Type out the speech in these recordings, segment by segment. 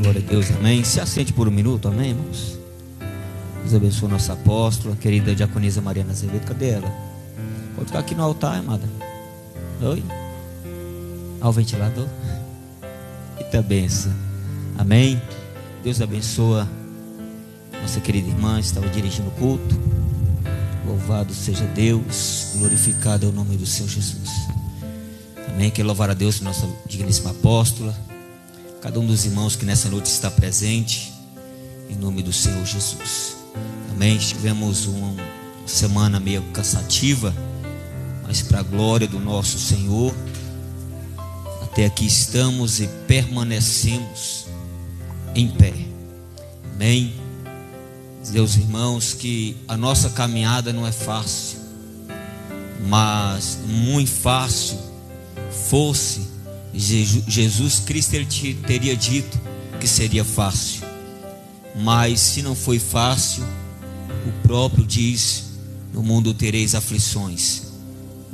Glória a Deus, amém. Se assente por um minuto, amém, irmãos. Deus abençoe a nossa apóstola, a querida diaconisa Mariana Azevedo. Cadê ela? Pode ficar aqui no altar, amada. Oi. Ao ventilador. Eita benção. Amém. Deus abençoa nossa querida irmã, estava dirigindo o culto. Louvado seja Deus, glorificado é o nome do Senhor Jesus. Amém. Quero louvar a Deus, nossa digníssima apóstola, cada um dos irmãos que nessa noite está presente, em nome do Senhor Jesus. Amém. Tivemos uma semana meio cansativa, mas para a glória do nosso Senhor, até aqui estamos e permanecemos em pé. Amém. Deus, irmãos, que a nossa caminhada não é fácil, mas muito fácil fosse, Jesus Cristo, Ele teria dito que seria fácil. Mas se não foi fácil, o próprio diz: no mundo tereis aflições.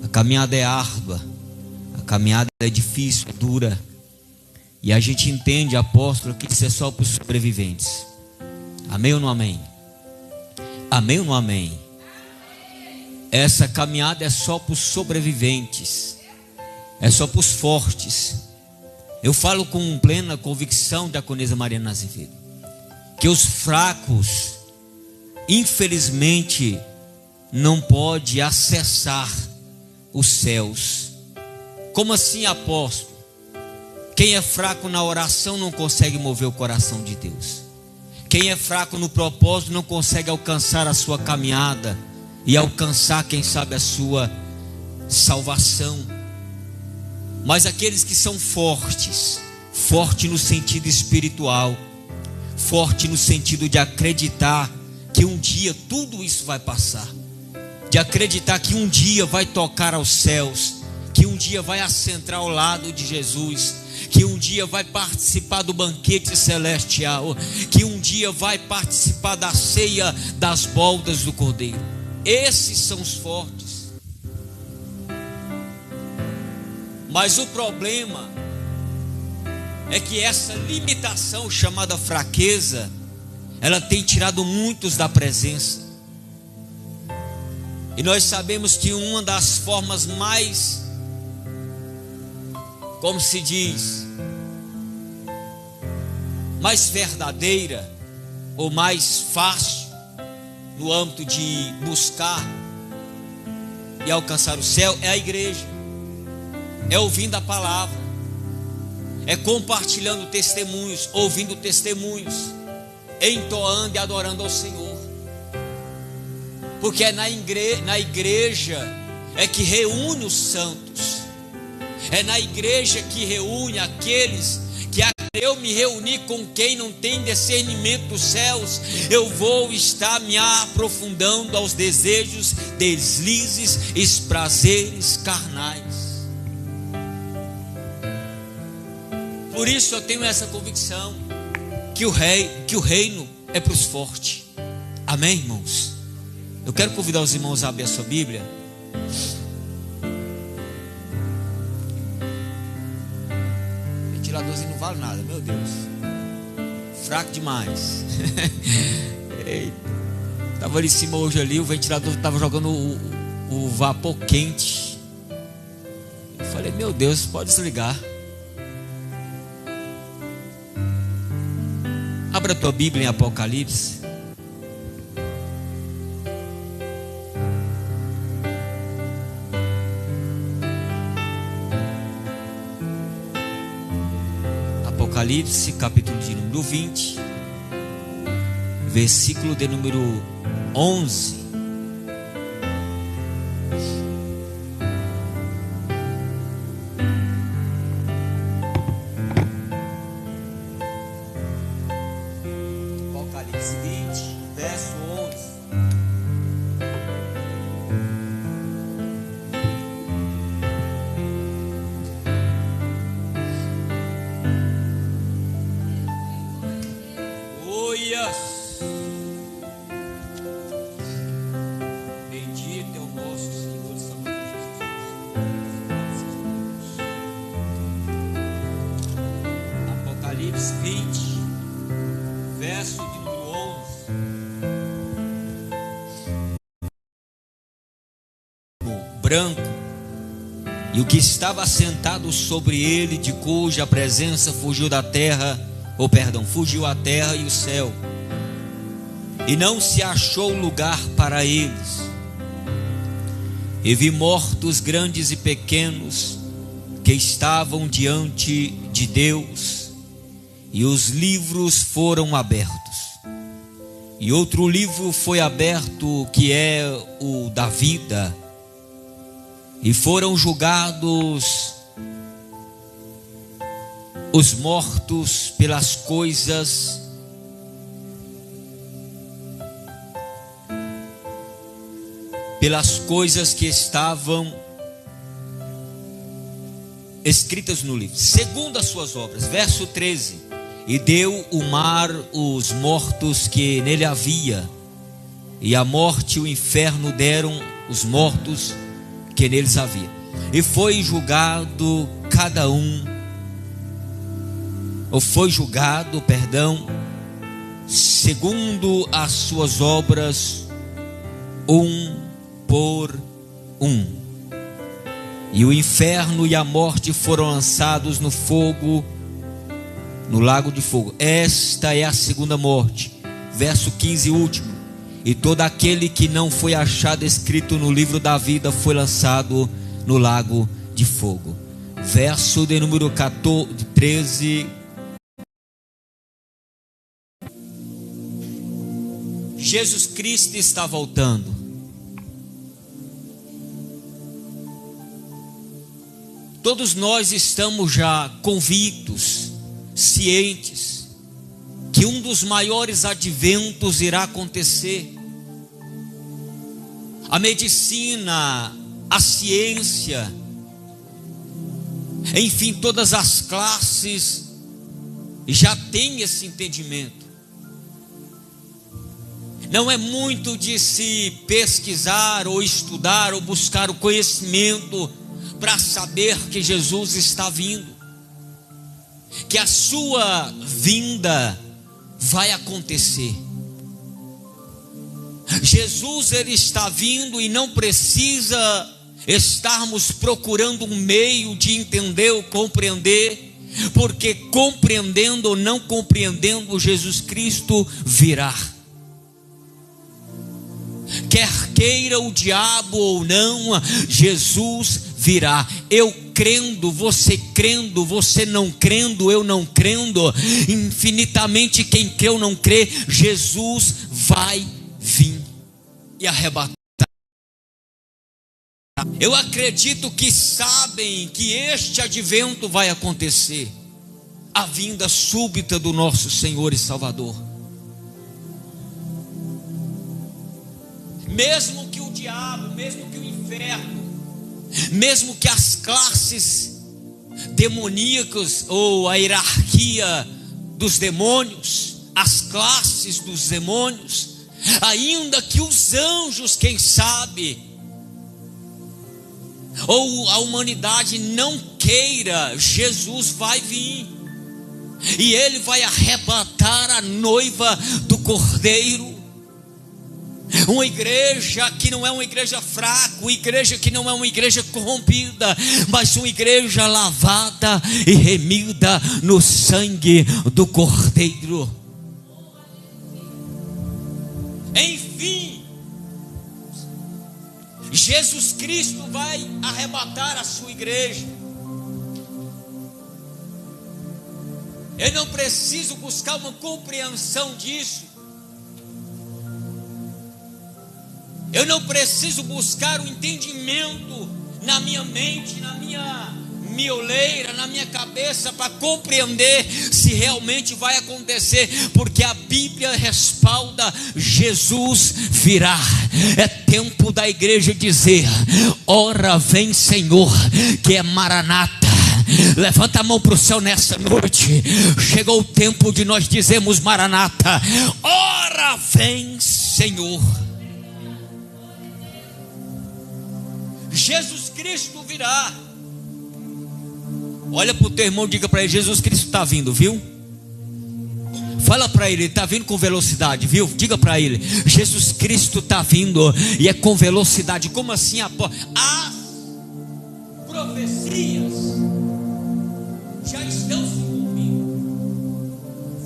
A caminhada é árdua, a caminhada é difícil, é dura. E a gente entende, apóstolo, que isso é só para os sobreviventes. Amém ou não amém? Amém ou não amém? Essa caminhada é só para os sobreviventes, é só para os fortes. Eu falo com plena convicção, diaconisa Mariana Azevedo, que os fracos, infelizmente, não podem acessar os céus. Como assim, apóstolo? Quem é fraco na oração não consegue mover o coração de Deus. Quem é fraco no propósito não consegue alcançar a sua caminhada e alcançar, quem sabe, a sua salvação. Mas aqueles que são fortes, forte no sentido espiritual, forte no sentido de acreditar que um dia tudo isso vai passar, de acreditar que um dia vai tocar aos céus, que um dia vai assentar ao lado de Jesus, que um dia vai participar do banquete celestial, que um dia vai participar da ceia das bodas do Cordeiro. Esses são os fortes. Mas o problema é que essa limitação chamada fraqueza, ela tem tirado muitos da presença. E nós sabemos que uma das formas mais, como se diz, mais verdadeira ou mais fácil no âmbito de buscar e alcançar o céu é a igreja, é ouvindo a palavra, é compartilhando testemunhos, ouvindo testemunhos, entoando e adorando ao Senhor. Porque é na igreja é que reúne os santos, é na igreja que reúne aqueles que eu me reunir com quem não tem discernimento dos céus, eu vou estar me aprofundando aos desejos, deslizes e prazeres carnais. Por isso eu tenho essa convicção que o reino é para os fortes. Amém, irmãos? Eu quero convidar os irmãos a abrir a sua Bíblia. Ventiladorzinho não vale nada, meu Deus, fraco demais. Estava ali em cima hoje ali, o ventilador estava jogando o vapor quente. Eu falei, meu Deus, pode desligar. Abra a tua Bíblia em Apocalipse. Apocalipse, capítulo de número 20, versículo de número 11. Apocalipse 20, verso 11. Bendito é o nosso Senhor e Salvador Jesus. Apocalipse 20, verso de número 11. Branco, e o que estava sentado sobre ele, de cuja presença fugiu da terra, fugiu a terra e o céu, e não se achou lugar para eles. E vi mortos grandes e pequenos, que estavam diante de Deus, e os livros foram abertos. E outro livro foi aberto, que é o da vida, e foram julgados os mortos pelas coisas que estavam escritas no livro, segundo as suas obras. Verso 13: e deu o mar os mortos que nele havia, e a morte e o inferno deram os mortos que neles havia, e foi julgado segundo as suas obras, um por um. E o inferno e a morte foram lançados no fogo, no lago de fogo. Esta é a segunda morte. Verso 15, último: e todo aquele que não foi achado escrito no livro da vida foi lançado no lago de fogo. Verso de número 13. Jesus Cristo está voltando. Todos nós estamos já convictos, cientes, que um dos maiores adventos irá acontecer. A medicina, a ciência, enfim, todas as classes já têm esse entendimento. Não é muito de se pesquisar ou estudar ou buscar o conhecimento para saber que Jesus está vindo, que a sua vinda vai acontecer. Jesus, ele está vindo, e não precisa estarmos procurando um meio de entender ou compreender, porque compreendendo ou não compreendendo, Jesus Cristo virá. Quer queira o diabo ou não, Jesus virá. Eu crendo, você não crendo, eu não crendo, infinitamente quem crê ou não crê, Jesus vai vir e arrebatar. Eu acredito que sabem que este advento vai acontecer, a vinda súbita do nosso Senhor e Salvador. Mesmo que o diabo, mesmo que o inferno, mesmo que as classes demoníacas ou a hierarquia dos demônios, as classes dos demônios, ainda que os anjos, quem sabe, ou a humanidade não queira, Jesus vai vir, e ele vai arrebatar a noiva do Cordeiro. Uma igreja que não é uma igreja fraca, uma igreja que não é uma igreja corrompida, mas uma igreja lavada e remida no sangue do Cordeiro. Enfim, Jesus Cristo vai arrebatar a sua igreja. Eu não preciso buscar uma compreensão disso. Eu não preciso buscar um entendimento na minha mente, na minha mioleira, na minha cabeça, para compreender se realmente vai acontecer, porque a Bíblia respalda: Jesus virá. É tempo da igreja dizer: ora vem Senhor, que é Maranata. Levanta a mão para o céu nessa noite. Chegou o tempo de nós dizermos: Maranata, ora vem Senhor. Jesus Cristo virá. Olha para o teu irmão e diga para ele: Jesus Cristo está vindo, viu? Fala para ele está vindo com velocidade, viu? Diga para ele, Jesus Cristo está vindo e é com velocidade. Como assim? As profecias já estão se cumprindo.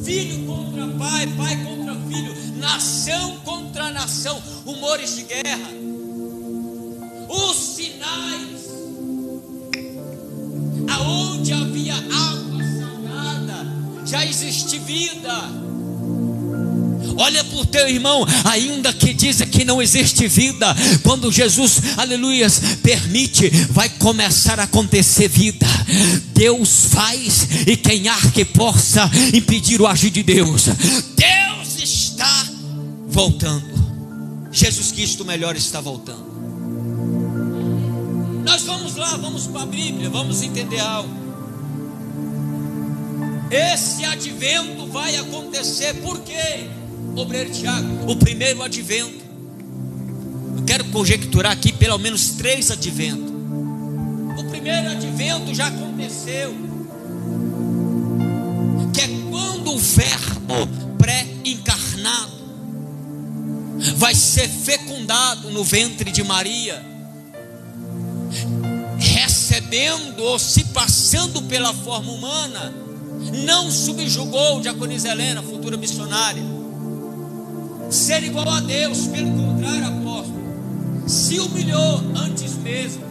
Filho contra pai, pai contra filho, nação contra nação, rumores de guerra. Os sinais, aonde havia água salgada, já existe vida. Olha para o teu irmão, ainda que diz que não existe vida, quando Jesus, aleluia, permite, vai começar a acontecer vida. Deus faz, e quem há que possa impedir o agir de Deus? Deus está voltando. Jesus Cristo melhor está voltando. Nós vamos lá, vamos para a Bíblia, vamos entender algo. Esse advento vai acontecer, por quê? Obreiro Tiago, o primeiro advento. Eu quero conjecturar aqui pelo menos 3 adventos. O primeiro advento já aconteceu, que é quando o verbo pré-encarnado vai ser fecundado no ventre de Maria, recebendo ou se passando pela forma humana. Não subjugou diaconisa Helena, futura missionária, ser igual a Deus, pelo contrário, apóstolo, se humilhou antes mesmo.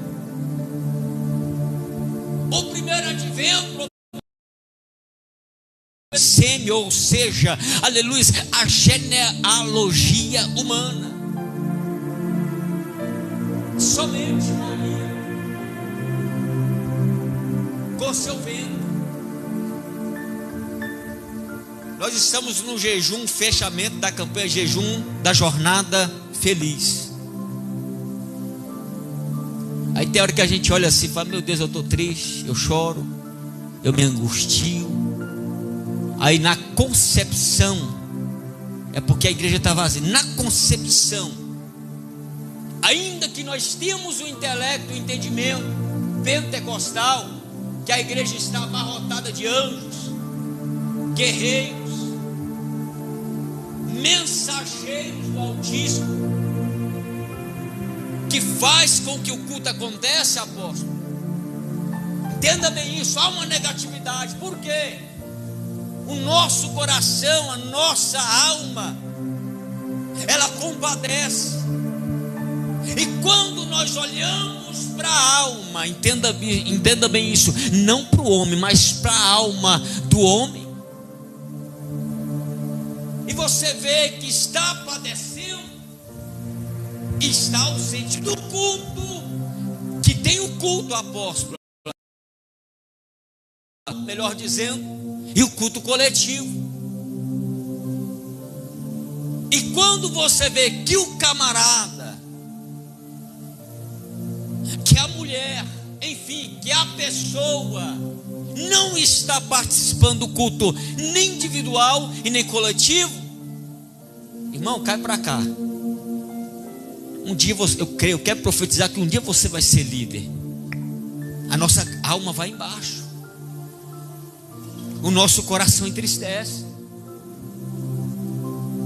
O primeiro advento, ou seja, aleluia, a genealogia humana. Somente Maria, com seu ventre. Nós estamos no jejum, fechamento da campanha jejum da jornada feliz. Aí tem hora que a gente olha assim e fala: meu Deus, eu estou triste, eu choro, eu me angustio. Aí na concepção, é porque a igreja está vazia. Na concepção, ainda que nós temos o intelecto, o entendimento pentecostal, que a igreja está abarrotada de anjos, guerreiros, mensageiros do Altíssimo, que faz com que o culto aconteça, apóstolo. Entenda bem isso, há uma negatividade. Por quê? O nosso coração, a nossa alma, ela compadece. E quando nós olhamos para a alma, entenda bem isso, não para o homem, mas para a alma do homem, e você vê que está padecendo, está ausente do culto, que tem o culto apóstolo, melhor dizendo, e o culto coletivo. E quando você vê que o camarada, que a mulher, enfim, que a pessoa não está participando do culto nem individual e nem coletivo, irmão, cai para cá. Um dia eu quero profetizar que um dia você vai ser líder. A nossa alma vai embaixo, o nosso coração entristece.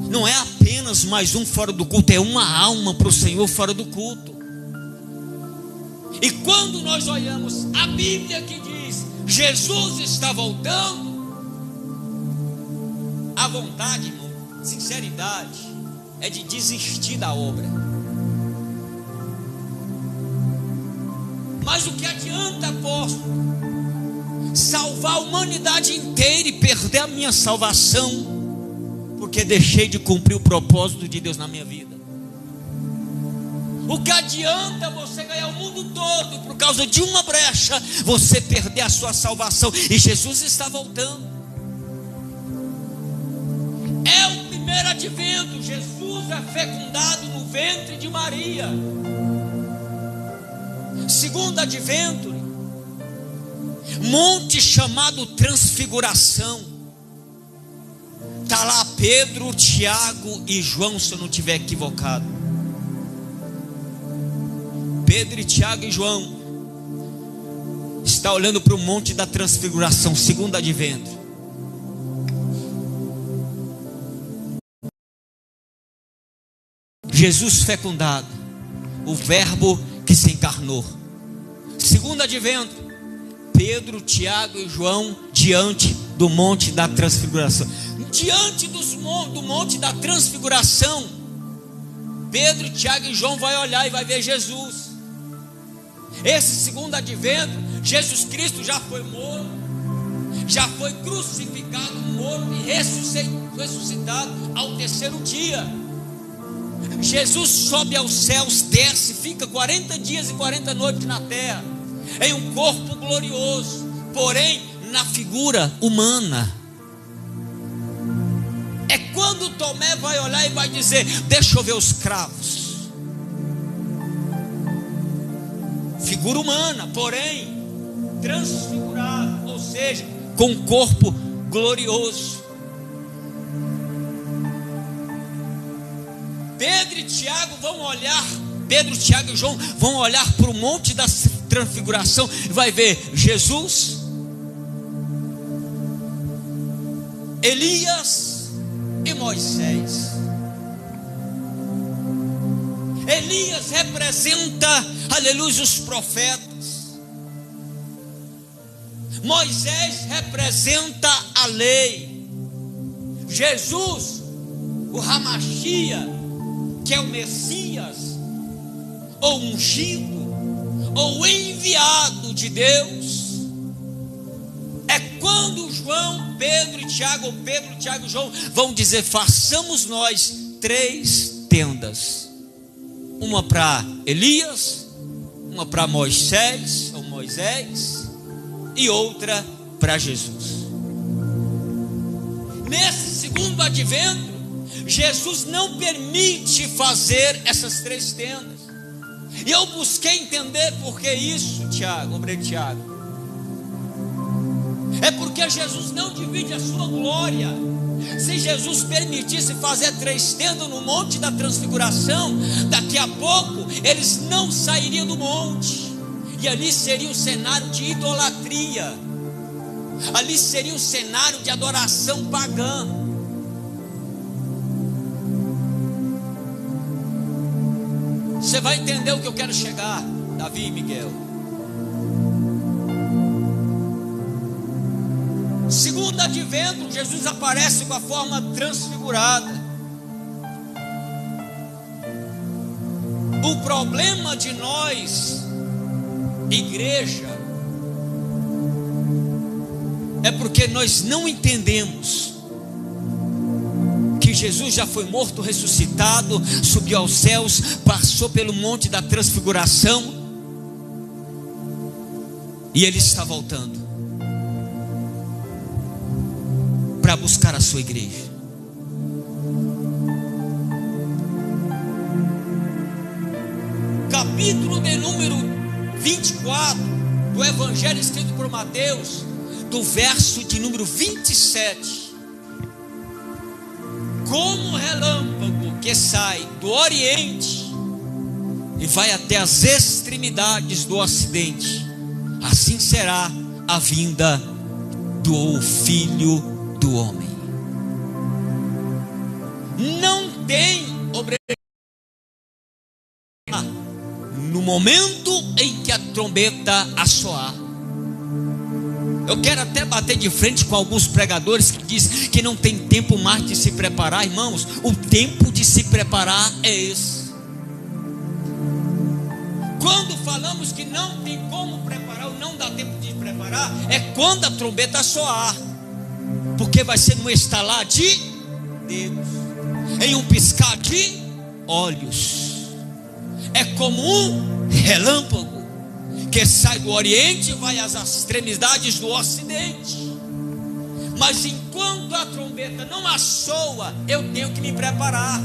Não é apenas mais um fora do culto, é uma alma para o Senhor fora do culto. E quando nós olhamos a Bíblia que diz Jesus está voltando, a vontade, irmão, sinceridade, é de desistir da obra. Mas o que adianta, apóstolo, salvar a humanidade inteira e perder a minha salvação, porque deixei de cumprir o propósito de Deus na minha vida? O que adianta você ganhar o mundo todo por causa de uma brecha, você perder a sua salvação? E Jesus está voltando. É o primeiro advento. Jesus é fecundado no ventre de Maria. Segundo advento, monte chamado Transfiguração. Está lá Pedro, Tiago e João, se eu não estiver equivocado. Pedro, Tiago e João está olhando para o monte da Transfiguração, segundo advento. Jesus fecundado, o verbo que se encarnou. Segundo advento, Pedro, Tiago e João diante do monte da transfiguração. Diante do monte da transfiguração, Pedro, Tiago e João vai olhar e vai ver Jesus. Esse segundo advento, Jesus Cristo já foi morto, já foi crucificado, morto e ressuscitado ao terceiro dia. Jesus sobe aos céus, desce, fica 40 dias e 40 noites na terra, em um corpo glorioso, porém na figura humana. É quando Tomé vai olhar e vai dizer: deixa eu ver os cravos. Figura humana, porém transfigurada, ou seja, com um corpo glorioso. Pedro e Tiago vão olhar, Pedro, Tiago e João vão olhar para o monte da transfiguração e vai ver Jesus, Elias e Moisés. Elias representa, aleluia, os profetas. Moisés representa a lei. Jesus, o Hamashia, que é o Messias, ou ungido, ou enviado de Deus. É quando João, Pedro e Tiago e João vão dizer: façamos nós 3 tendas. Uma para Elias, uma para Moisés, ou Moisés, e outra para Jesus. Nesse segundo advento, Jesus não permite fazer essas 3 tendas. E eu busquei entender por que isso, Tiago, obreiro Tiago. É porque Jesus não divide a sua glória. Se Jesus permitisse fazer 3 tendas no monte da transfiguração, daqui a pouco eles não sairiam do monte, e ali seria um cenário de idolatria, ali seria um cenário de adoração pagã. Você vai entender o que eu quero chegar, Davi e Miguel. Segundo advento, Jesus aparece com a forma transfigurada. O problema de nós, igreja, é porque nós não entendemos que Jesus já foi morto, ressuscitado, subiu aos céus, passou pelo monte da transfiguração, e Ele está voltando para buscar a sua igreja. Capítulo de número 24 do Evangelho escrito por Mateus, do verso de número 27. Como relâmpago que sai do Oriente e vai até as extremidades do Ocidente, assim será a vinda do Filho do Homem. Não tem no momento em que a trombeta assoar. Eu quero até bater de frente com alguns pregadores que dizem que não tem tempo mais de se preparar. Irmãos, o tempo de se preparar é esse. Quando falamos que não tem como preparar, ou não dá tempo de preparar, é quando a trombeta soar, porque vai ser num estalar de dedos, em um piscar de olhos. É como um relâmpago que sai do Oriente e vai às extremidades do Ocidente. Mas enquanto a trombeta não assoa, eu tenho que me preparar.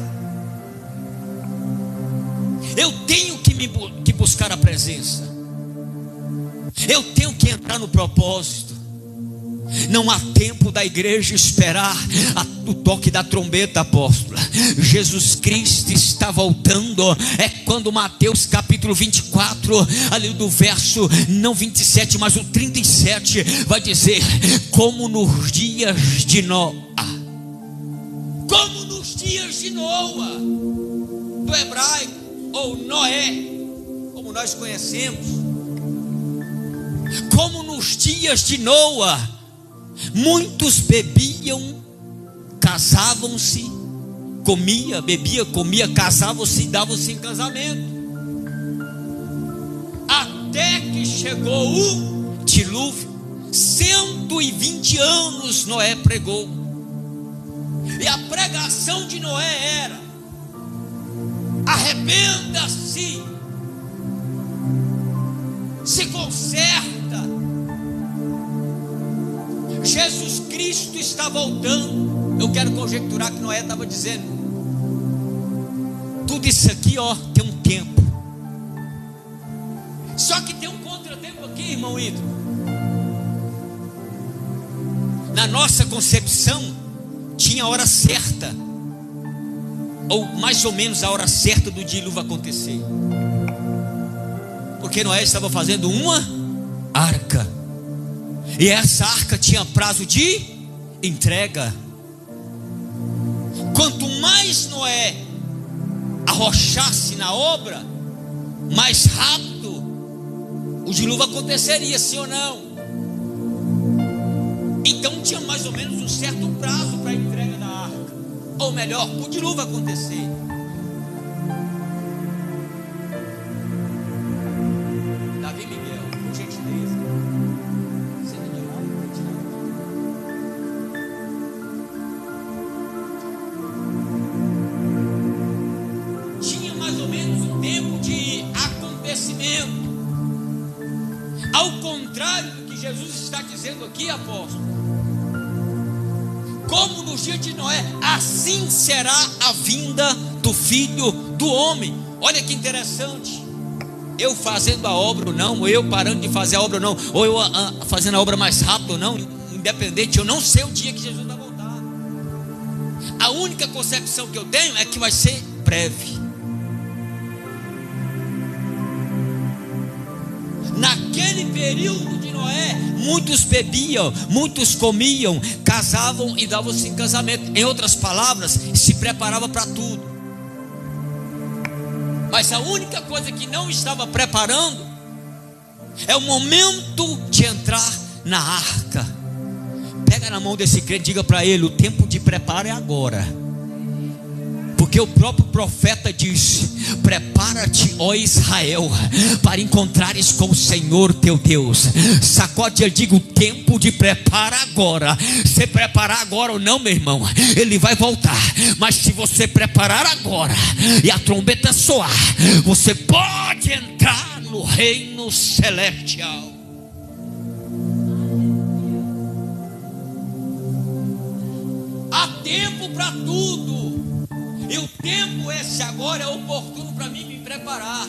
Eu tenho que buscar a presença. Eu tenho que entrar no propósito. Não há tempo da igreja esperar o toque da trombeta, apóstola. Jesus Cristo está voltando. É quando Mateus capítulo 24, ali do verso não 27, mas o 37, vai dizer: como nos dias de Noé. Como nos dias de Noé. do hebraico, ou Noé, como nós conhecemos, como nos dias de Noa, muitos bebiam, casavam-se, bebia, comia, casavam-se e davam-se em casamento, até que chegou o dilúvio. 120 anos Noé pregou, e a pregação de Noé era: arrependa-se, se conserta, Jesus Cristo está voltando. Eu quero conjecturar que Noé estava dizendo: tudo isso aqui, tem um tempo. Só que tem um contratempo aqui, irmão ídolo. Na nossa concepção, tinha a hora certa, ou mais ou menos a hora certa do dilúvio acontecer, porque Noé estava fazendo uma arca, e essa arca tinha prazo de entrega. Quanto mais Noé arrochasse na obra, mais rápido o dilúvio aconteceria, sim ou não? Então tinha mais ou menos um certo prazo para a entrega da arca, ou melhor, para o dilúvio acontecer. Davi Miguel, por gentileza, senta de lado, tinha mais ou menos um tempo de acontecimento. Ao contrário do que Jesus está dizendo aqui, apóstolo, como nos dias de Noé, assim será a vinda do Filho do Homem. Olha que interessante. Eu fazendo a obra ou não, ou eu parando de fazer a obra ou não, ou eu fazendo a obra mais rápido ou não, independente, eu não sei o dia que Jesus vai voltar. A única concepção que eu tenho é que vai ser breve. Naquele período de Noé, muitos bebiam, muitos comiam, casavam e davam-se em casamento. Em outras palavras, se preparava para tudo. Mas a única coisa que não estava preparando é o momento de entrar na arca. Pega na mão desse crente e diga para ele: o tempo de preparo é agora. Porque o próprio profeta disse: prepara-te, ó Israel, para encontrares com o Senhor teu Deus. Sacode, eu digo: o tempo de preparo agora. Se preparar agora ou não, meu irmão, ele vai voltar. Mas se você preparar agora e a trombeta soar, você pode entrar no reino celestial. Há tempo para tudo. E o tempo esse agora é oportuno para mim me preparar.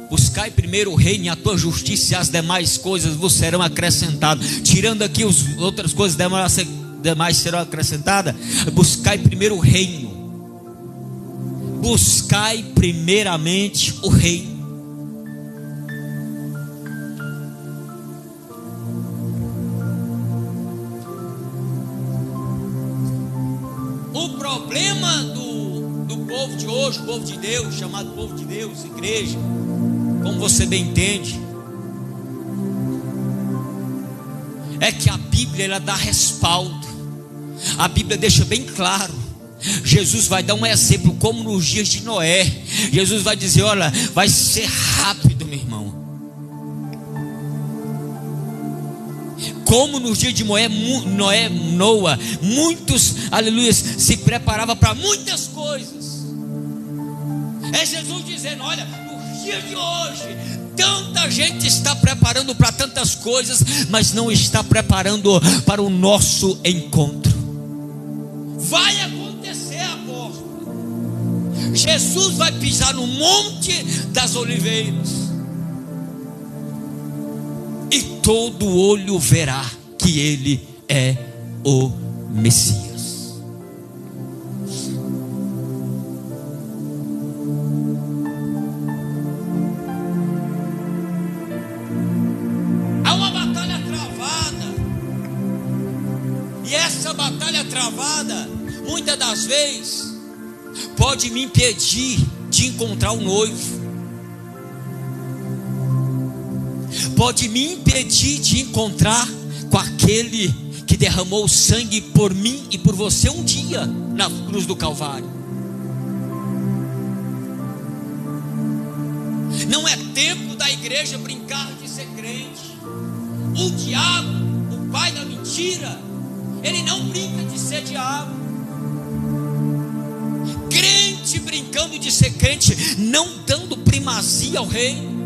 Buscai primeiro o reino e a tua justiça, e as demais coisas vos serão acrescentadas. Tirando aqui as outras coisas demais serão acrescentadas. Buscai primeiro o reino. Buscai primeiramente o reino. O problema do povo de hoje, o povo de Deus, chamado povo de Deus, igreja, como você bem entende, é que a Bíblia ela dá respaldo. A Bíblia deixa bem claro. Jesus vai dar um exemplo, como nos dias de Noé. Jesus vai dizer: olha, vai ser rápido, meu irmão. Como nos dias de Noa, muitos, aleluia, se preparavam para muitas coisas. É Jesus dizendo: olha, nos dias de hoje, tanta gente está preparando para tantas coisas, mas não está preparando para o nosso encontro. Vai acontecer, apóstolo. Jesus vai pisar no Monte das Oliveiras, e todo olho verá que Ele é o Messias. Há uma batalha travada, e essa batalha travada, muitas das vezes, pode me impedir de encontrar o noivo, pode me impedir de encontrar com aquele que derramou sangue por mim e por você um dia na cruz do Calvário. Não é tempo da igreja brincar de ser crente. O diabo, o pai da mentira, ele não brinca de ser diabo. Crente brincando de ser crente, não dando primazia ao reino.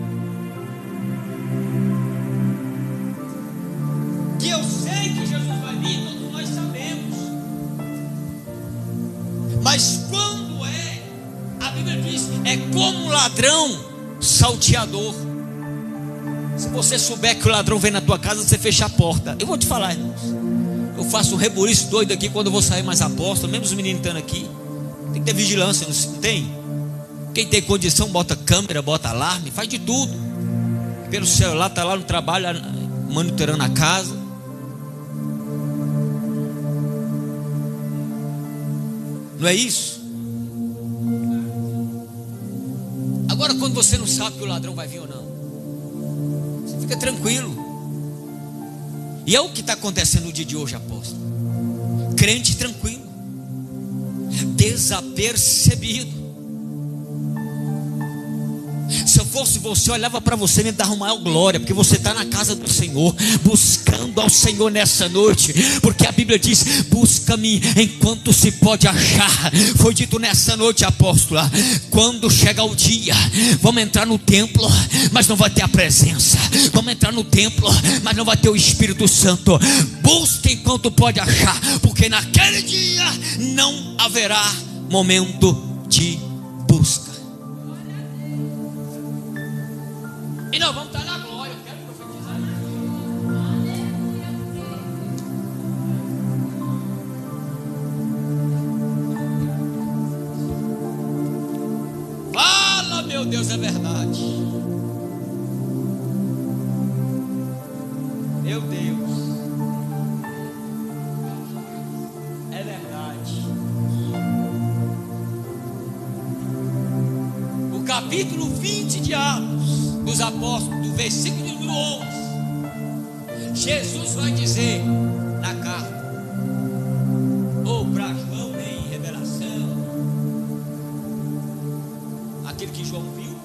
Que eu sei que Jesus vai vir, todos nós sabemos. Mas quando a Bíblia diz, é como um ladrão salteador. Se você souber que o ladrão vem na tua casa, você fecha a porta. Eu vou te falar, irmãos, eu faço um rebuliço doido aqui quando eu vou sair mais apóstolo. Mesmo os meninos estando aqui, tem que ter vigilância, não tem? Quem tem condição bota câmera, bota alarme, faz de tudo. Pelo celular, está lá no trabalho, monitorando a casa. Não é isso? Agora, quando você não sabe que o ladrão vai vir ou não, você fica tranquilo. E é o que está acontecendo no dia de hoje, apóstolo. Crente tranquilo, desapercebido. Se eu fosse você, eu olhava para você e me dava maior glória, porque você está na casa do Senhor, buscando ao Senhor nessa noite, porque a Bíblia diz, busca-me enquanto se pode achar. Foi dito nessa noite, apóstola, quando chegar o dia, vamos entrar no templo, mas não vai ter a presença. Vamos entrar no templo, mas não vai ter o Espírito Santo. Busque enquanto pode achar, porque naquele dia não haverá momento de busca. E nós vamos estar na glória. Eu quero profetizar isso. Fala, meu Deus, é verdade. Meu Deus, é verdade. O capítulo 20 de Atos dos Apóstolos, do versículo de 11, Jesus vai dizer na carta, ou para João em revelação, aquele que João viu,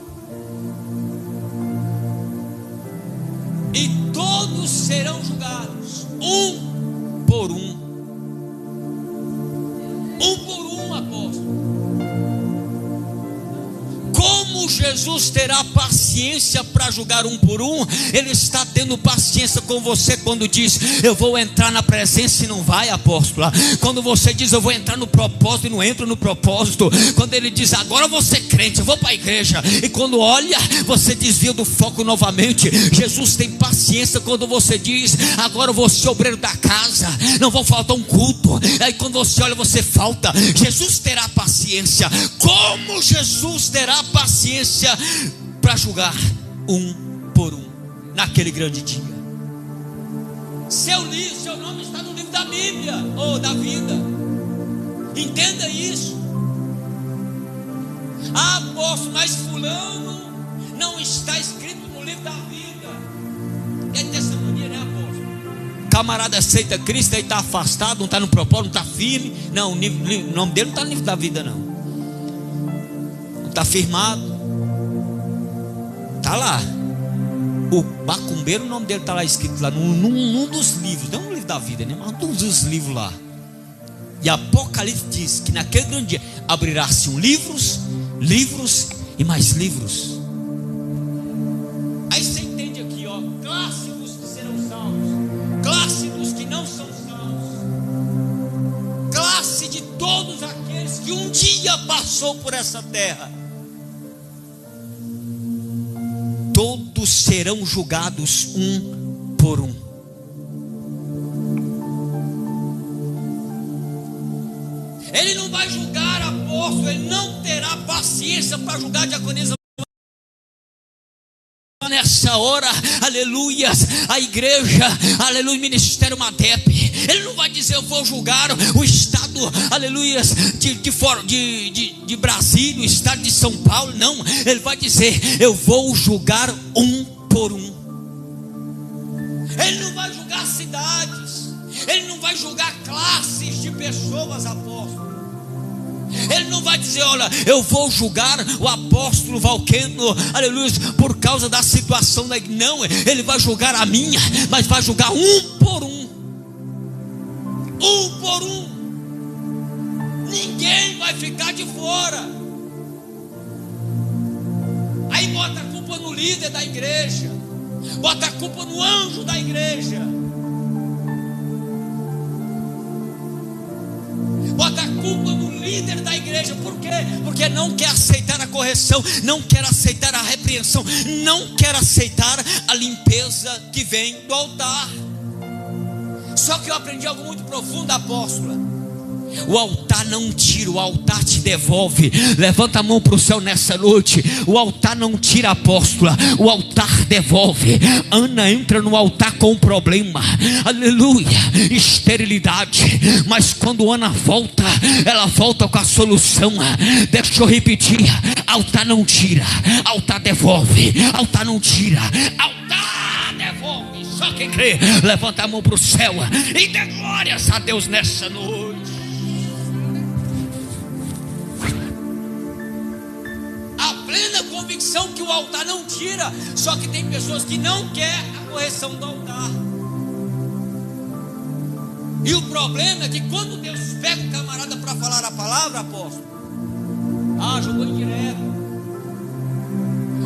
e todos serão julgados, um por um, apóstolo. Como Jesus terá paciência para julgar um por um? Ele está tendo paciência com você quando diz, eu vou entrar na presença e não vai, apóstola. Quando você diz, eu vou entrar no propósito e não entro no propósito. Quando ele diz, agora eu vou ser crente, eu vou para a igreja, e quando olha, você desvia do foco novamente. Jesus tem paciência quando você diz, agora eu vou ser obreiro da casa, não vou faltar um culto. Aí quando você olha, você falta. Jesus terá paciência. Como Jesus terá paciência para julgar um por um naquele grande dia? Seu nome está no livro da Bíblia, ou da vida. Entenda isso. Ah, apóstolo, mas fulano não está escrito no livro da vida. É testemunha, né, apóstolo? Camarada aceita Cristo e está afastado, não está no propósito, não está firme. Não, o nome dele não está no livro da vida, não. Está firmado. Está lá. O macumbeiro, o nome dele está lá escrito lá num dos livros, não no livro da vida, né? Mas um dos livros lá. E Apocalipse diz que naquele grande dia abrirá-se livros e mais livros. Aí você entende aqui, ó, clássicos que serão salvos, clássicos que não são salvos, classe de todos aqueles que um dia passou por essa terra. Todos serão julgados um por um. Ele não vai julgar, apóstolo, ele não terá paciência para julgar a diaconisa. Nessa hora, aleluias, a igreja, aleluia, ministério MADEP. Ele não vai dizer, eu vou julgar o estado estado, aleluia, de Brasília, o estado de São Paulo. Não, ele vai dizer: eu vou julgar um por um. Ele não vai julgar cidades, ele não vai julgar classes de pessoas, apóstolo. Ele não vai dizer: olha, eu vou julgar o apóstolo Valqueno, aleluia, por causa da situação da igreja. Não, ele vai julgar a minha, mas vai julgar um por um. Um por um. Ninguém vai ficar de fora. Aí bota a culpa no líder da igreja, bota a culpa no anjo da igreja, bota a culpa no líder da igreja. Por quê? Porque não quer aceitar a correção, não quer aceitar a repreensão, não quer aceitar a limpeza que vem do altar. Só que eu aprendi algo muito profundo, apóstola. O altar não tira, o altar te devolve. Levanta a mão para o céu nessa noite. O altar não tira, apóstola, o altar devolve. Ana entra no altar com um problema, aleluia, esterilidade. Mas quando Ana volta, ela volta com a solução. Deixa eu repetir: altar não tira, altar devolve. Altar não tira, altar devolve. Só quem crê, levanta a mão para o céu e dê glórias a Deus nessa noite. Convicção que o altar não tira. Só que tem pessoas que não querem a correção do altar. E o problema é que quando Deus pega o camarada para falar a palavra, apóstolo, jogou indireto,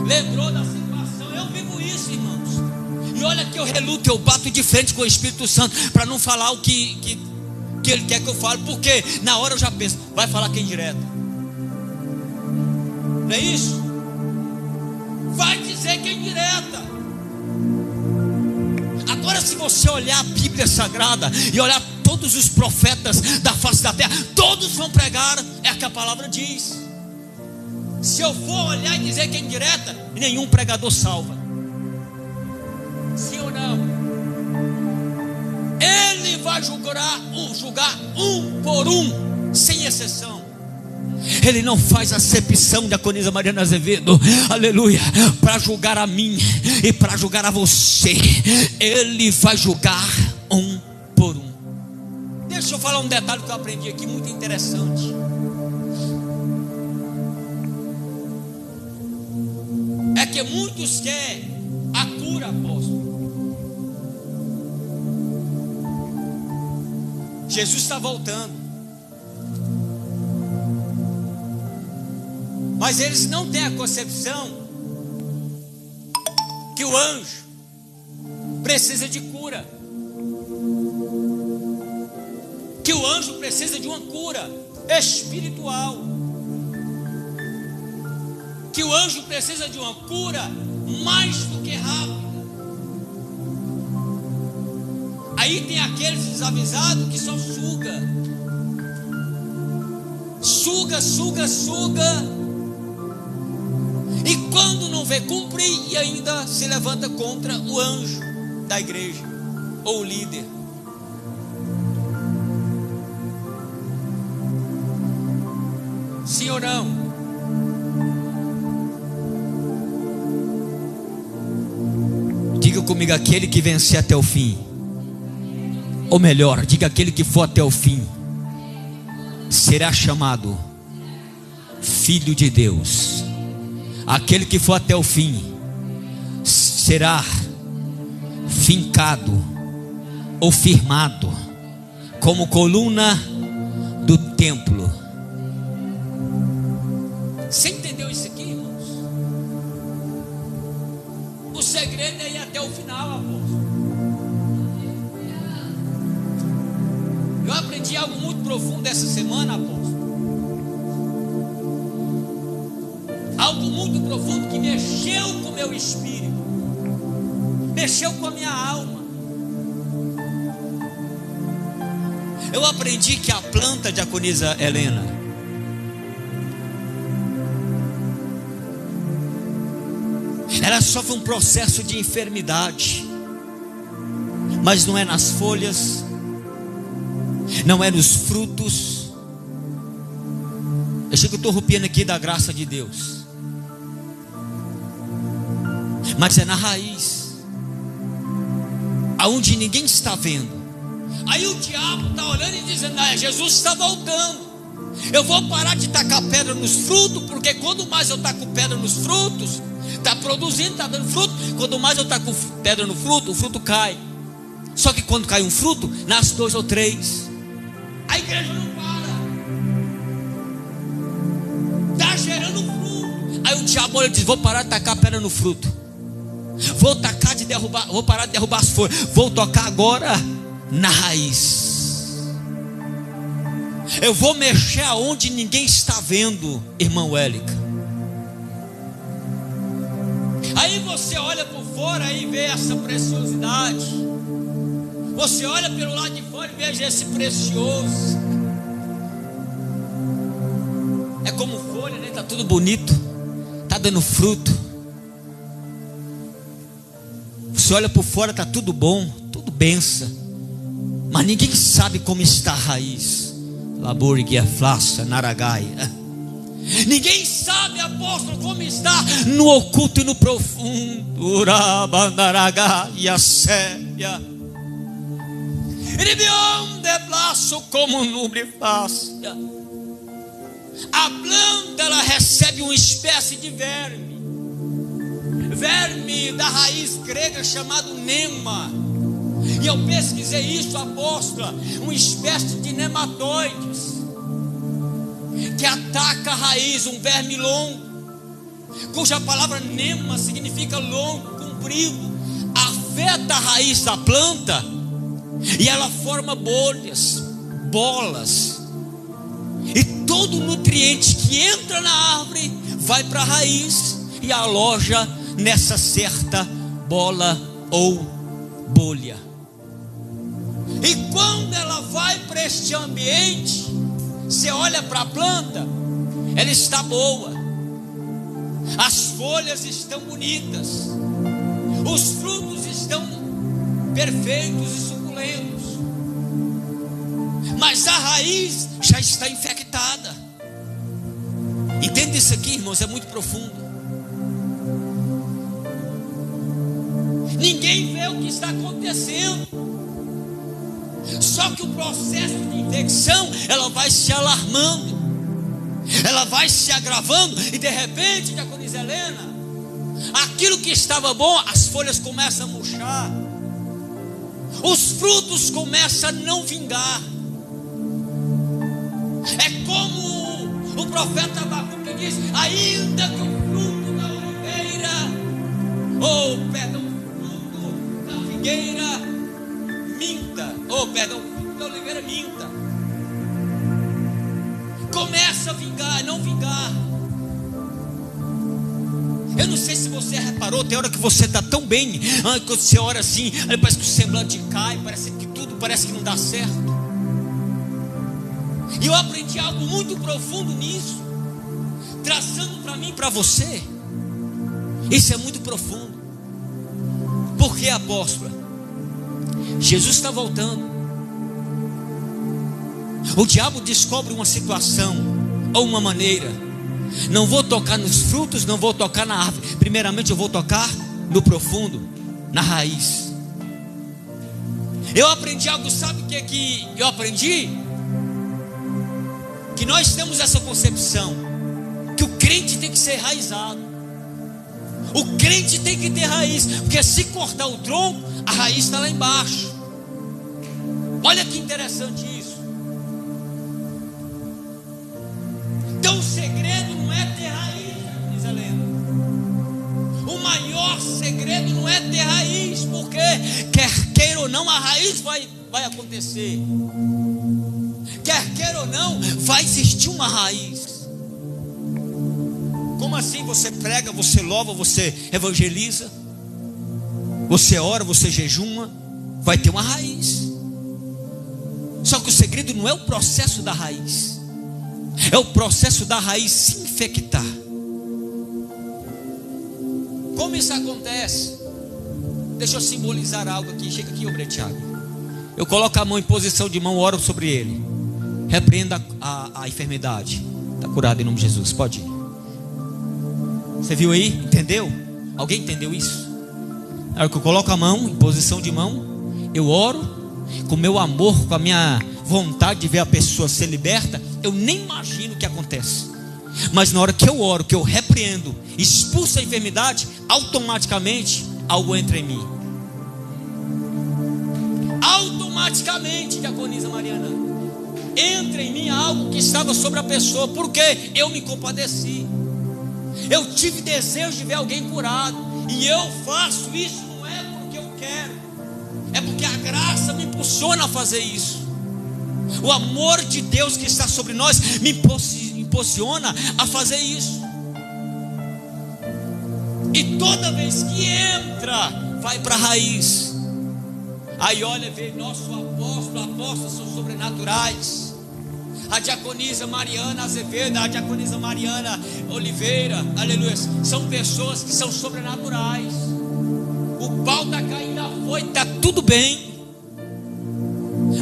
lembrou da situação. Eu vivo isso, irmãos. E olha que eu reluto, eu bato de frente com o Espírito Santo para não falar o que Ele quer que eu fale. Porque na hora eu já penso: vai falar que é indireto. Não é isso? Vai dizer que é indireta. Agora, se você olhar a Bíblia Sagrada e olhar todos os profetas da face da terra, todos vão pregar é o que a palavra diz. Se eu for olhar e dizer que é indireta, nenhum pregador salva. Sim ou não? Ele vai julgar um por um, sem exceção. Ele não faz acepção, diaconisa Mariana Azevedo, aleluia, para julgar a mim e para julgar a você. Ele vai julgar um por um. Deixa eu falar um detalhe que eu aprendi aqui, muito interessante. É que muitos querem a cura, apóstolo. Jesus está voltando, mas eles não têm a concepção que o anjo precisa de cura, que o anjo precisa de uma cura espiritual, que o anjo precisa de uma cura mais do que rápida. Aí tem aqueles desavisados que só suga. E quando não vê cumprir, e ainda se levanta contra o anjo da igreja ou o líder. Sim ou não? Diga comigo: aquele que vencer até o fim. Ou melhor, diga: aquele que for até o fim será chamado filho de Deus. Aquele que for até o fim será fincado ou firmado como coluna do templo. Você entendeu isso aqui, irmãos? O segredo é ir até o final, apóstolo. Eu aprendi algo muito profundo essa semana, apóstolo. Algo muito profundo que mexeu com o meu espírito, mexeu com a minha alma. Eu aprendi que a planta, diaconisa Helena, ela sofre um processo de enfermidade, mas não é nas folhas, não é nos frutos, Eu sei que eu estou rupiando aqui da graça de Deus, mas é na raiz, aonde ninguém está vendo. Aí o diabo está olhando e dizendo: Jesus está voltando. Eu vou parar de tacar pedra nos frutos, porque quando mais eu taco pedra nos frutos, está produzindo, está dando fruto. Quando mais eu taco pedra no fruto, o fruto cai. Só que quando cai um fruto, nasce 2 ou 3. A igreja não para, está gerando fruto. Aí o diabo olha e diz: vou parar de tacar pedra no fruto, vou parar de derrubar as folhas, vou tocar agora na raiz. Eu vou mexer aonde ninguém está vendo, irmão Élica. Aí você olha por fora e vê essa preciosidade. Você olha pelo lado de fora e veja esse precioso. É como folha, né? Está tudo bonito, está dando fruto. Você olha por fora, está tudo bom, tudo benção, mas ninguém sabe como está a raiz. Laburgia flaça, naragaia. Ninguém sabe, apóstolo, como está no oculto e no profundo. Urabandaragaia séria. Iribião de braço como nubre fácia. A planta, ela recebe uma espécie de verme. Verme da raiz grega chamado nema. E eu pesquisei isso, apóstola. Uma espécie de nematóides que ataca a raiz, um verme longo, cuja palavra nema significa longo, comprido. Afeta a raiz da planta e ela forma bolhas, bolas. E todo nutriente que entra na árvore vai para a raiz e aloja nessa certa bola ou bolha. E quando ela vai para este ambiente, você olha para a planta, ela está boa, as folhas estão bonitas, os frutos estão perfeitos e suculentos, mas a raiz já está infectada. Entende isso aqui, irmãos? É muito profundo. Ninguém vê o que está acontecendo. Só que o processo de infecção, ela vai se alarmando, ela vai se agravando, e de repente, diaconisa Helena, aquilo que estava bom, as folhas começam a murchar, os frutos começam a não vingar. É como o profeta Abacuque diz: ainda que o fruto da oliveira, o fruto da figueira minta, o fruto da oliveira minta, começa a vingar, não vingar. Eu não sei se você reparou, tem hora que você está tão bem, quando você ora assim, aí parece que o semblante cai, parece que não dá certo. E eu aprendi algo muito profundo nisso, traçando para mim e para você. Isso é muito profundo. Por que, apóstola? Jesus está voltando. O diabo descobre uma situação ou uma maneira. Não vou tocar nos frutos, não vou tocar na árvore. Primeiramente eu vou tocar no profundo, na raiz. Eu aprendi algo, sabe o que eu aprendi? Que nós temos essa concepção que o crente tem que ser enraizado. O crente tem que ter raiz, porque se cortar o tronco, a raiz está lá embaixo. Olha que interessante isso. Então o segredo não é ter raiz, diz Helena. O maior segredo não é ter raiz, porque quer queira ou não, a raiz vai acontecer. Quer queira ou não, vai existir uma raiz. Como assim? Você prega, você louva, você evangeliza, você ora, você jejuma, vai ter uma raiz. Só que o segredo não é o processo da raiz, é o processo da raiz se infectar. Como isso acontece? Deixa eu simbolizar algo aqui. Chega aqui, ô Tiago. Eu coloco a mão em posição de mão, oro sobre ele, repreenda a enfermidade. Está curado em nome de Jesus, pode ir. Você viu aí? Entendeu? Alguém entendeu isso? Na hora que eu coloco a mão, em posição de mão, eu oro, com o meu amor, com a minha vontade de ver a pessoa ser liberta, eu nem imagino o que acontece. Mas na hora que eu oro, que eu repreendo, expulso a enfermidade, automaticamente algo entra em mim. Automaticamente, diaconisa Mariana, entra em mim algo que estava sobre a pessoa, porque eu me compadeci. Eu tive desejo de ver alguém curado, e eu faço isso não é porque eu quero, é porque a graça me impulsiona a fazer isso. O amor de Deus que está sobre nós me impulsiona a fazer isso. E toda vez que entra, vai para a raiz. Aí olha, vê nosso apóstolos são sobrenaturais. A diaconisa Mariana Azevedo, a diaconisa Mariana Oliveira, aleluia, são pessoas que são sobrenaturais. O pau está caindo, foi, está tudo bem,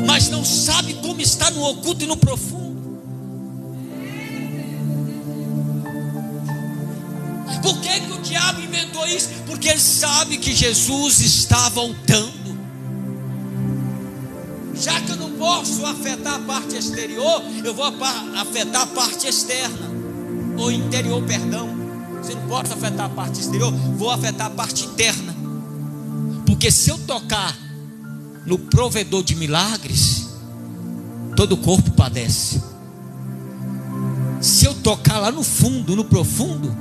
mas não sabe como está no oculto e no profundo. Por que o diabo inventou isso? Porque ele sabe que Jesus está voltando. Já que eu não posso afetar a parte exterior, eu vou afetar a parte externa, ou interior, perdão. Você não pode afetar a parte exterior, vou afetar a parte interna. Porque se eu tocar no provedor de milagres, todo o corpo padece. Se eu tocar lá no fundo, no profundo,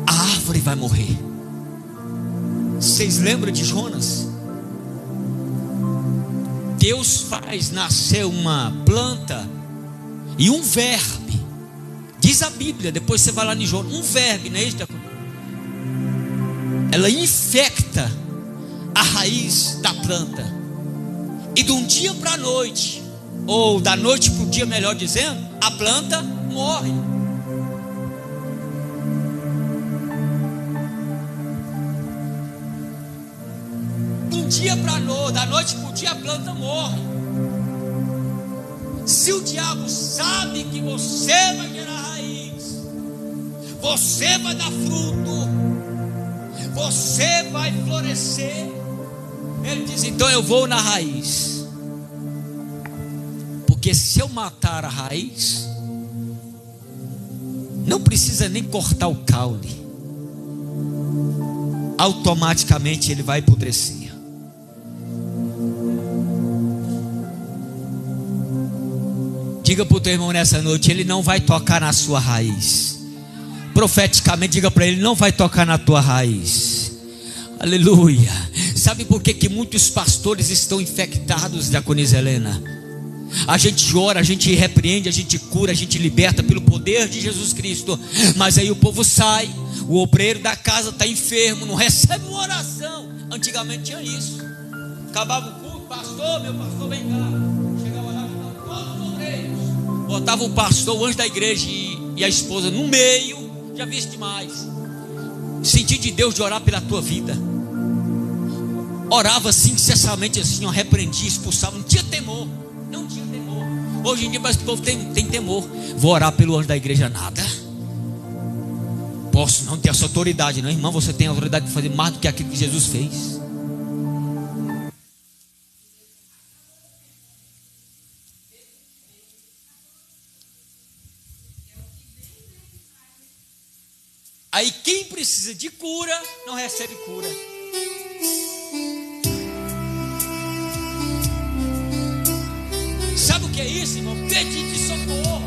a árvore vai morrer. Vocês lembram de Jonas? Deus faz nascer uma planta e um verme, diz a Bíblia, depois você vai lá em Jonas, um verme, não é isso? Ela infecta a raiz da planta, e de um dia para a noite, ou da noite para o dia, melhor dizendo, a planta morre. Dia para noite, da noite para o dia, a planta morre. Se o diabo sabe que você vai gerar raiz, você vai dar fruto, você vai florescer, ele diz: então eu vou na raiz. Porque se eu matar a raiz, não precisa nem cortar o caule, automaticamente ele vai apodrecer. Diga para o teu irmão nessa noite: ele não vai tocar na sua raiz. Profeticamente diga para ele: não vai tocar na tua raiz. Aleluia. Sabe por que muitos pastores estão infectados, diaconisa Helena? A gente ora, a gente repreende, a gente cura, a gente liberta pelo poder de Jesus Cristo. Mas aí o povo sai, o obreiro da casa está enfermo, não recebe uma oração. Antigamente tinha isso. Acabava o culto, pastor, meu pastor, vem cá. Chegava lá, todos os obreiros, botava o pastor, o anjo da igreja e a esposa no meio. Já vi isso demais. Senti de Deus de orar pela tua vida. Orava assim, incessantemente assim, ó, repreendia, expulsava, não tinha temor. Não tinha temor. Hoje em dia parece que o povo tem temor. Vou orar pelo anjo da igreja, nada. Posso não ter essa autoridade, não, irmão. Você tem a autoridade de fazer mais do que aquilo que Jesus fez. Aí quem precisa de cura não recebe cura. Sabe o que é isso, irmão? Pedir de socorro.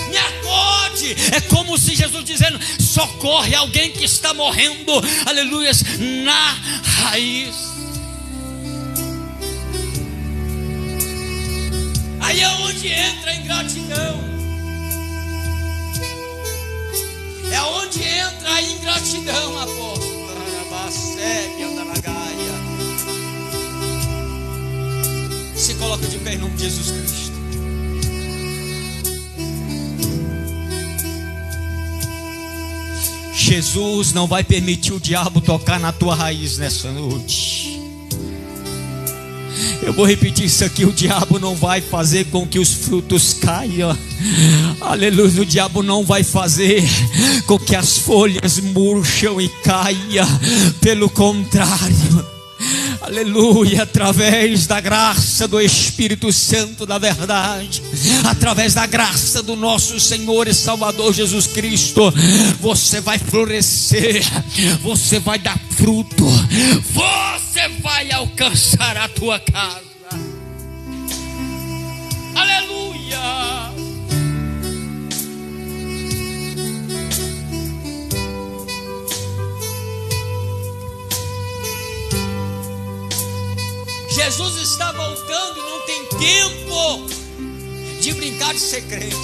Me acorde. É como se Jesus dizendo: socorre alguém que está morrendo, aleluia, na raiz. Aí é onde entra a ingratidão. É onde entra a ingratidão, apóstolo. Se coloca de pé em nome de Jesus Cristo. Jesus não vai permitir o diabo tocar na tua raiz nessa noite. Eu vou repetir isso aqui: o diabo não vai fazer com que os frutos caiam. Aleluia. O diabo não vai fazer com que as folhas murcham e caiam. Pelo contrário, aleluia, através da graça do Espírito Santo da verdade, através da graça do nosso Senhor e Salvador Jesus Cristo, você vai florescer, você vai dar fruto, você vai alcançar a tua casa. Aleluia. Jesus está voltando e não tem tempo de brincar de ser crente.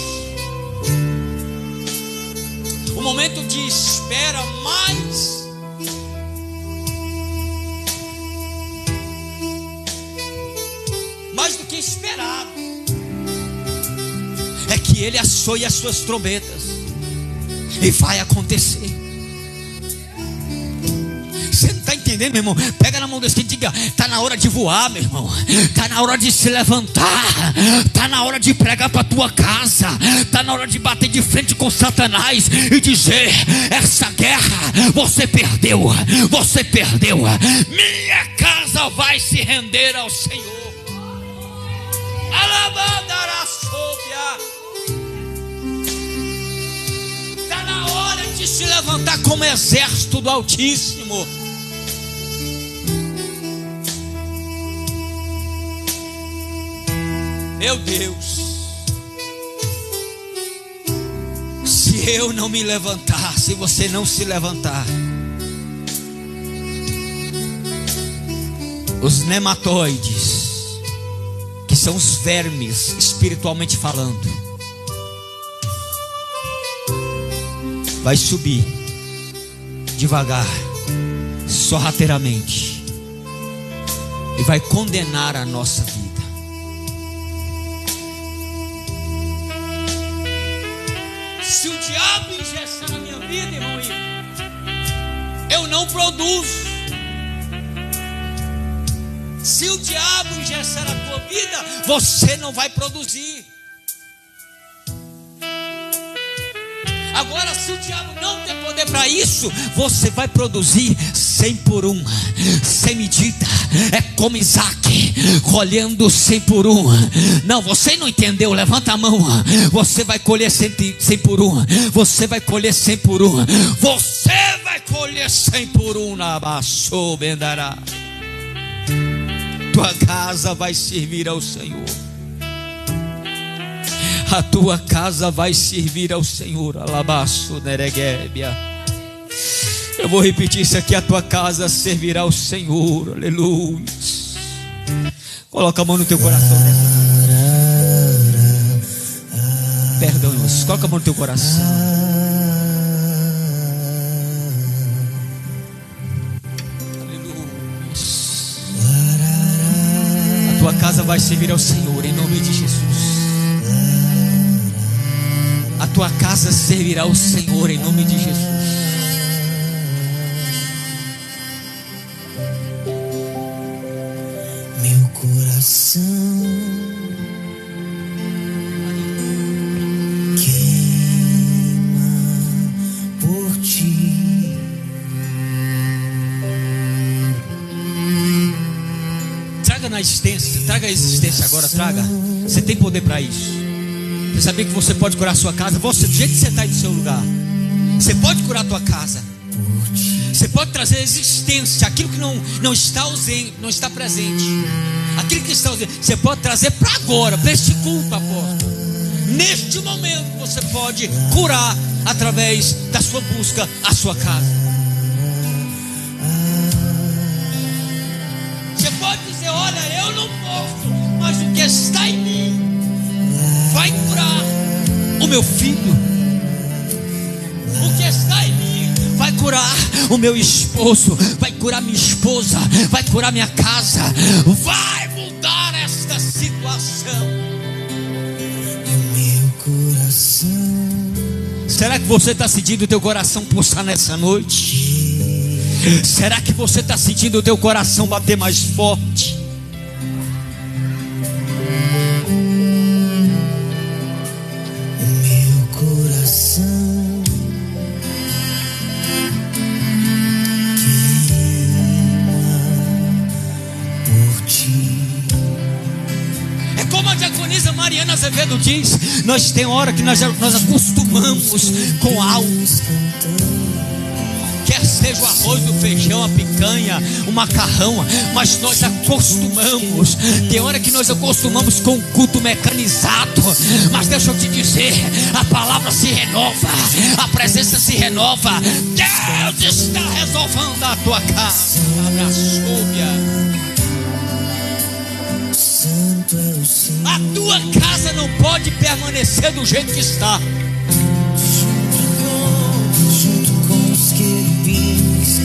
O momento de espera mais do que esperado é que Ele assoie as suas trombetas e vai acontecer. Você não está entendendo, meu irmão? Pega na mão desse e diga: está na hora de voar, meu irmão. Está na hora de se levantar. Está na hora de pregar para a tua casa. Está na hora de bater de frente com Satanás e dizer: essa guerra você perdeu. Você perdeu. Minha casa vai se render ao Senhor. Alabandará sóbia. Está na hora de se levantar como exército do Altíssimo. Meu Deus, se eu não me levantar, se você não se levantar, os nematóides, que são os vermes, espiritualmente falando, vai subir devagar, sorrateiramente, e vai condenar a nossa vida. Se o diabo ingessar na minha vida, irmão, eu não produzo. Se o diabo ingessar a tua vida, você não vai produzir. Agora, se o diabo não tem poder para isso, você vai produzir 100 por 1, sem medida. É como Isaac, colhendo 100 por 1. Não, você não entendeu, levanta a mão. Você vai colher 100 por 1. Você vai colher 100 por 1. Você vai colher 100 por 1 na baixo bendará. Tua casa vai servir ao Senhor. A tua casa vai servir ao Senhor. Alabaço nereguébia. Eu vou repetir isso aqui: a tua casa servirá ao Senhor. Aleluia. Coloca a mão no teu coração nessa. Perdão, irmãos. Coloca a mão no teu coração. Aleluia. A tua casa vai servir ao Senhor em nome de Jesus. A tua casa servirá ao Senhor em nome de Jesus. Meu coração queima por ti. Traga na existência, traga a existência agora, traga. Você tem poder para isso. Você sabia que você pode curar a sua casa? Você, do jeito que você está aí no seu lugar, você pode curar a tua casa. Você pode trazer a existência, aquilo que não está ausente, não está presente. Aquilo que está ausente, você pode trazer para agora, para este culto, apóstolo. Neste momento você pode curar através da sua busca a sua casa. Você pode dizer: olha, eu não posso, mas o que está em mim vai curar o meu filho. O que está em mim vai curar o meu esposo, vai curar minha esposa, vai curar minha casa, vai mudar esta situação. Meu coração. Será que você está sentindo o teu coração pulsar nessa noite? Será que você está sentindo o teu coração bater mais forte? Mariana Azevedo diz, nós tem hora que nós acostumamos com algo, quer seja o arroz, o feijão, a picanha, o macarrão, mas nós acostumamos. Tem hora que nós acostumamos com o culto mecanizado, mas deixa eu te dizer, a palavra se renova, a presença se renova. Deus está resolvendo a tua casa. Abra a súbia. A tua casa não pode permanecer do jeito que está. Junto com os querubins,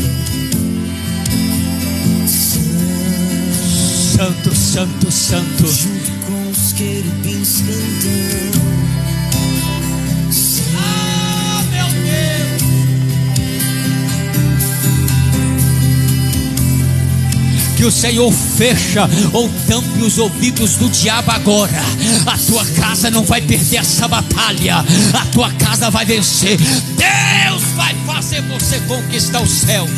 Santo, santo, santo. junto com os querubins cantando. Ah, meu Deus. Que o Senhor fecha ou tampe os ouvidos do diabo agora. A tua casa não vai perder essa batalha. A tua casa vai vencer. Deus vai fazer você conquistar os céus.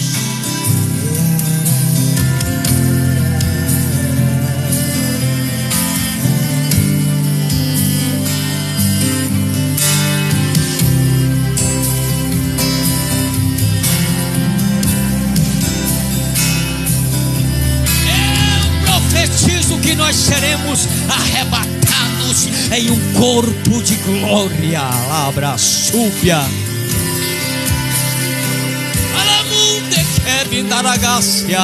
Profetizo que nós seremos arrebatados em um corpo de glória. Labra súbia. Alamunde que vindaragacia.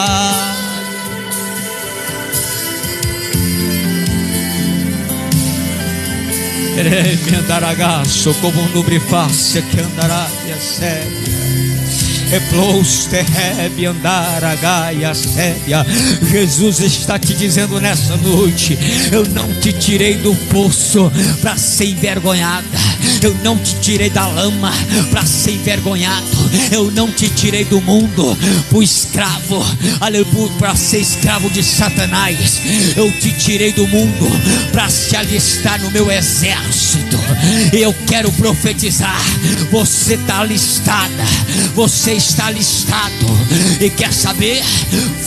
Vindaragaço como um lubrifácia que andará e a séria. Jesus está te dizendo nessa noite: eu não te tirei do poço para ser envergonhada, eu não te tirei da lama para ser envergonhado, eu não te tirei do mundo para escravo, aleluia, para ser escravo de Satanás. Eu te tirei do mundo para se alistar no meu exército. Eu quero profetizar: você está alistada, você está alistado, e quer saber?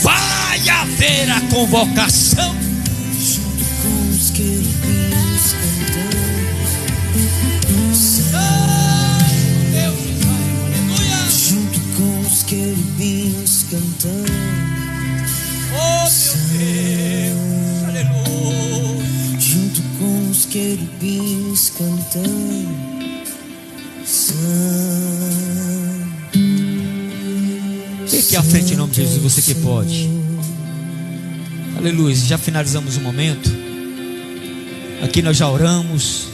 Vai haver a convocação. Junto com os querubins cantando. Deus, aleluia. Junto com os querubins cantando. Oh meu Deus, aleluia. Junto com os querubins cantando. Vem aqui à frente em nome de Jesus, você que pode. Aleluia. Já finalizamos o momento. Aqui nós já oramos.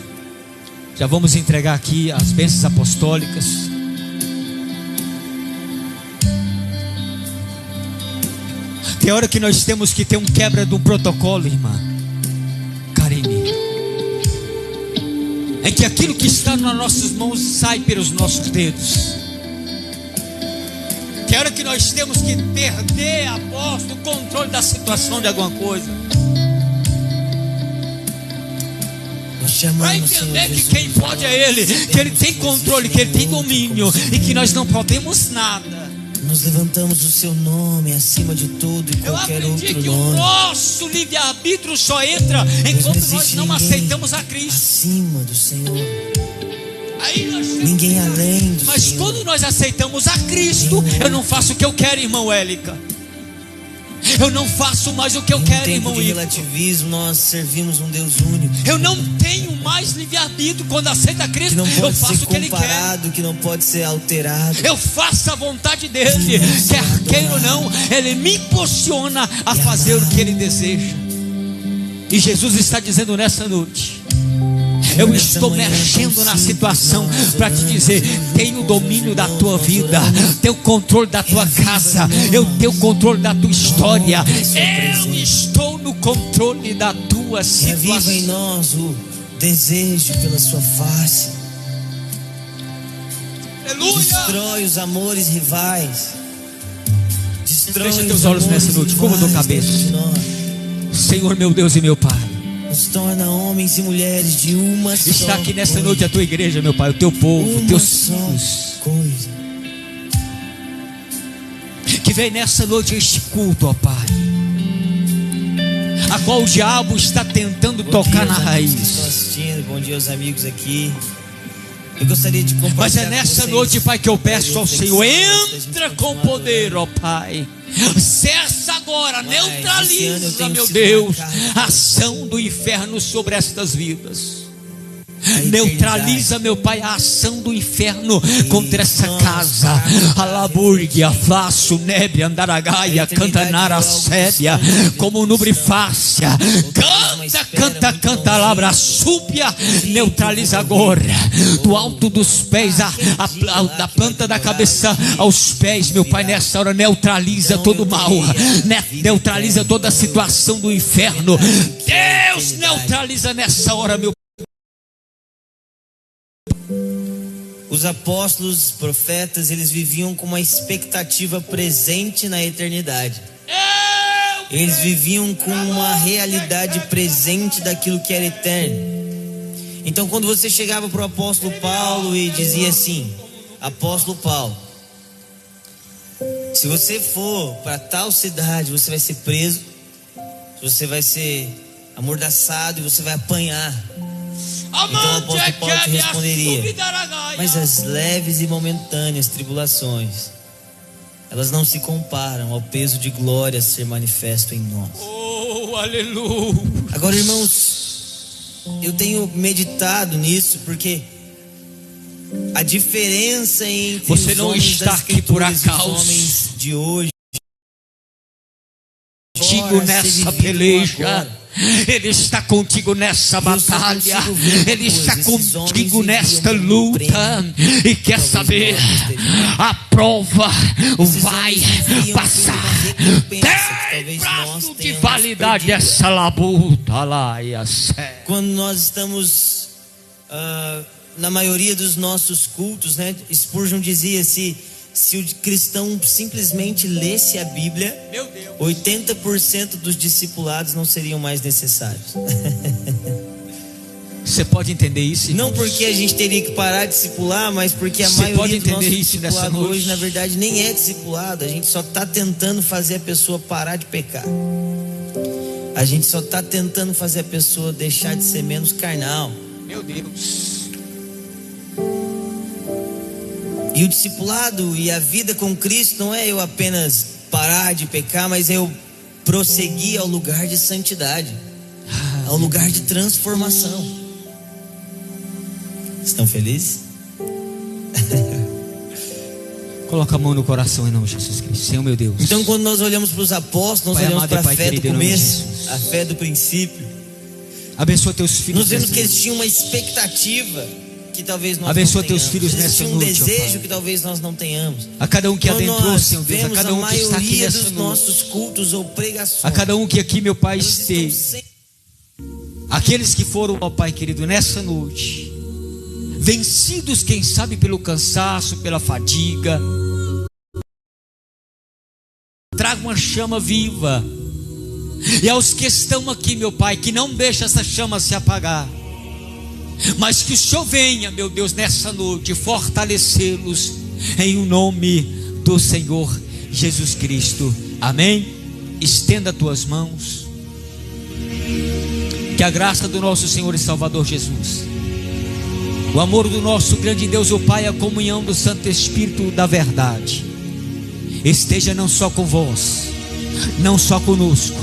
Já vamos entregar aqui as bênçãos apostólicas. Tem hora que nós temos que ter um quebra de um protocolo, irmã Karine, é que aquilo que está nas nossas mãos sai pelos nossos dedos. Que hora que nós temos que perder, apóstolo, o controle da situação de alguma coisa, para entender que quem pode é Ele, que Ele tem controle, que Ele tem domínio, e que nós não podemos nada. Nós levantamos o seu nome acima de todo e qualquer outro Eu aprendi que nome. o nosso livre-arbítrio só entra enquanto nós não aceitamos a Cristo. Acima do Senhor. Aí nós Ninguém além do Mas Senhor. quando nós aceitamos a Cristo, eu não faço o que eu quero, irmão Élica. Eu não faço mais o que eu quero, irmão de Igor. relativismo, nós servimos um Deus único. Eu não tenho mais livre-arbítrio. Quando aceito a Que Cristo, não eu pode faço ser o que Ele quer. comparado, que não pode ser alterado. Eu faço a vontade dEle. Quer queira ou não, Ele me impulsiona a fazer o que Ele deseja. E Jesus está dizendo nessa noite: eu estou mexendo na situação para te dizer: tenho o domínio da tua vida, tenho o controle da tua casa, eu tenho o controle da tua história, eu estou no controle da tua Reviva em situação. nós o desejo pela sua face. Aleluia! Destrói os amores rivais. Destrói Fecha teus os olhos amores nessa noite, curva a tua rivais cabeça. dentro de nós. Senhor meu Deus e meu Pai, Nos torna homens e mulheres de uma só está aqui nessa coisa. noite a tua igreja, meu Pai, o teu povo, Uma teus só filhos, coisa. que vem nessa noite este culto, ó Pai, a qual o diabo está tentando tocar na raiz. Estão assistindo, bom dia aos amigos aqui. Eu gostaria de compartilhar. Mas é nessa noite, Pai, que eu peço ao Senhor: entra com poder, ó Pai. Cessa agora, neutraliza, meu Deus, a ação do inferno sobre estas vidas. Neutraliza, meu Pai, a ação do inferno contra essa casa. Alaburgia, Flaço, Nébria, Andaragaia, Cantanara, Sébia, como Nubrifácia. Canta, Labra, Súpia. Neutraliza agora, do alto dos pés, da planta da cabeça aos pés, meu Pai, nessa hora. Neutraliza todo o mal, neutraliza toda a situação do inferno. Deus, neutraliza nessa hora, meu Pai. Os apóstolos, os profetas, eles viviam com uma expectativa presente na eternidade. Eles viviam com uma realidade presente daquilo que era eterno. Então, quando você chegava para o apóstolo Paulo e dizia assim: apóstolo Paulo, se você for para tal cidade, você vai ser preso, você vai ser amordaçado e você vai apanhar. Então o apóstolo Paulo te responderia: mas as leves e momentâneas tribulações, elas não se comparam ao peso de glória a ser manifesto em nós. Oh, aleluia. Agora, irmãos, eu tenho meditado nisso, porque a diferença entre você os não homens está das aqui por Escrituras e os acaso. homens de hoje, contigo nessa peleja. Ele está contigo nessa batalha. Ele está contigo nesta luta. E quer saber? A prova vai passar. Tem prazo de validade essa labuta lá e a sé. Quando nós estamos na maioria dos nossos cultos, né? Spurgeon dizia: se o cristão simplesmente lesse a Bíblia, 80% dos discipulados não seriam mais necessários. Você pode entender isso? Não porque a gente teria que parar de discipular, mas porque a maioria do nosso discipulado hoje, na verdade, nem é discipulado. A gente só está tentando fazer a pessoa parar de pecar. A gente só está tentando fazer a pessoa deixar de ser menos carnal. Meu Deus. E o discipulado e a vida com Cristo não é eu apenas parar de pecar, mas é eu prosseguir ao lugar de santidade, ao lugar de transformação. Estão felizes? Coloca a mão no coração em nome de Jesus Cristo. Senhor, meu Deus. Então, quando nós olhamos para os apóstolos, nós olhamos para a fé do começo, a fé do princípio. Abençoa teus filhos. Nós vemos que eles tinham uma expectativa que talvez nós abençoa não tenhamos. Teus filhos nessa noite, um desejo que talvez nós não tenhamos. A cada um que adentrou, Senhor Deus, a cada um que está aqui nessa dos nossos cultos ou pregações, a cada um que aqui, meu Pai, esteja, aqueles que foram, ó Pai querido, nessa noite, vencidos, quem sabe, pelo cansaço, pela fadiga, traga uma chama viva. E aos que estão aqui, meu Pai, que não deixa essa chama se apagar, mas que o Senhor venha, meu Deus, nessa noite fortalecê-los em o nome do Senhor Jesus Cristo. Amém? Estenda tuas mãos. Que a graça do nosso Senhor e Salvador Jesus, o amor do nosso grande Deus, o Pai, a comunhão do Santo Espírito da verdade, esteja não só com vós, não só conosco,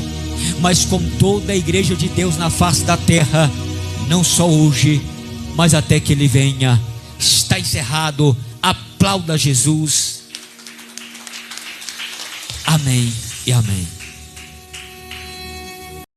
mas com toda a igreja de Deus na face da terra, não só hoje, mas até que Ele venha. Está encerrado. Aplauda Jesus. Amém e amém.